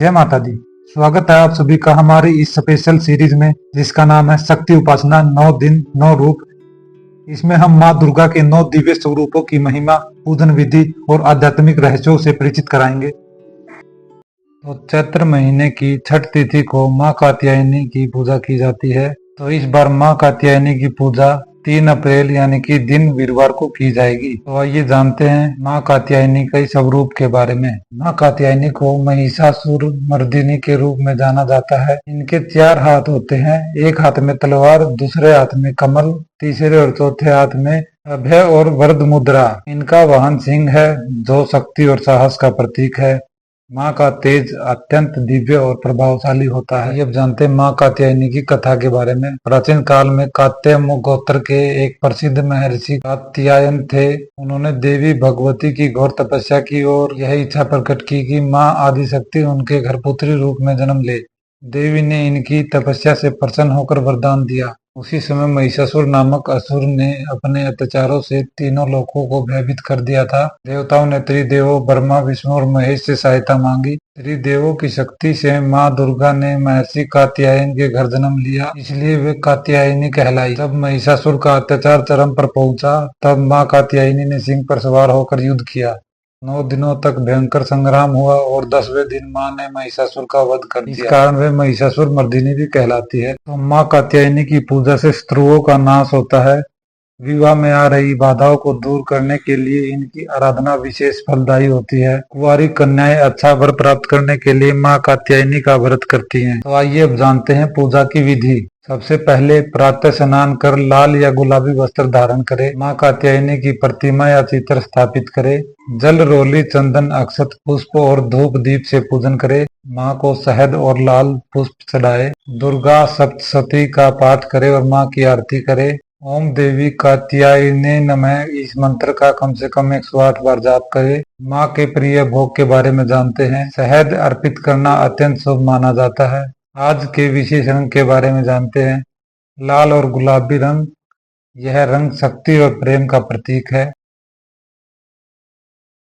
जय माता दी। स्वागत है आप सभी का हमारी इस स्पेशल सीरीज में जिसका नाम है शक्ति उपासना 9 दिन 9 रूप। इसमें हम माँ दुर्गा के 9 दिव्य स्वरूपों की महिमा, पूजन विधि और आध्यात्मिक रहस्यों से परिचित कराएंगे। तो चैत्र महीने की छठ तिथि को माँ कात्यायनी की पूजा की जाती है। तो इस बार माँ कात्यायनी की पूजा 3 अप्रैल यानी कि दिन वीरवार को की जाएगी। तो आइए जानते हैं माँ कात्यायनी के स्वरूप के बारे में। माँ कात्यायनी को महिषासुर मर्दिनी के रूप में जाना जाता है। इनके 4 हाथ होते हैं, एक हाथ में तलवार, दूसरे हाथ में कमल, तीसरे और चौथे हाथ में अभय और वरद मुद्रा। इनका वाहन सिंह है जो शक्ति और साहस का प्रतीक है। माँ का तेज अत्यंत दिव्य और प्रभावशाली होता है। अब जानते हैं माँ कात्यायनी की कथा के बारे में। प्राचीन काल में कात्य गोत्र के एक प्रसिद्ध महर्षि कात्यायन थे। उन्होंने देवी भगवती की घोर तपस्या की और यह इच्छा प्रकट की कि माँ आदिशक्ति उनके घर पुत्री रूप में जन्म ले। देवी ने इनकी तपस्या से प्रसन्न होकर वरदान दिया। उसी समय महिषासुर नामक असुर ने अपने अत्याचारों से तीनों लोकों को भयभीत कर दिया था। देवताओं ने त्रिदेवों ब्रह्मा, विष्णु और महेश से सहायता मांगी। त्रिदेवों की शक्ति से माँ दुर्गा ने महर्षि कात्यायन के घर जन्म लिया, इसलिए वे कात्यायनी कहलाई। जब महिषासुर का अत्याचार चरम पर पहुंचा तब माँ कात्यायनी ने सिंह पर सवार होकर युद्ध किया। 9 दिनों तक भयंकर संग्राम हुआ और 10वें दिन माँ ने महिषासुर का वध कर दिया। इस कारण वे महिषासुर मर्दिनी भी कहलाती है। तो माँ कात्यायनी की पूजा से शत्रुओं का नाश होता है। विवाह में आ रही बाधाओं को दूर करने के लिए इनकी आराधना विशेष फलदायी होती है। कुंवारी कन्याएं अच्छा वर प्राप्त करने के लिए माँ कात्यायनी का व्रत करती हैं। तो आइए अब जानते हैं पूजा की विधि। सबसे पहले प्रातः स्नान कर लाल या गुलाबी वस्त्र धारण करें। माँ कात्यायनी की प्रतिमा या चित्र स्थापित करें। जल, रोली, चंदन, अक्षत, पुष्प और धूप दीप से पूजन करें। माँ को शहद और लाल पुष्प चढ़ाए। दुर्गा सप्तशती का पाठ करें और माँ की आरती करें। ओम देवी कात्यायने नमः इस मंत्र का कम से कम 108 बार जाप करें। माँ के प्रिय भोग के बारे में जानते हैं। शहद अर्पित करना अत्यंत शुभ माना जाता है। आज के विशेष रंग के बारे में जानते हैं। लाल और गुलाबी रंग, यह रंग शक्ति और प्रेम का प्रतीक है।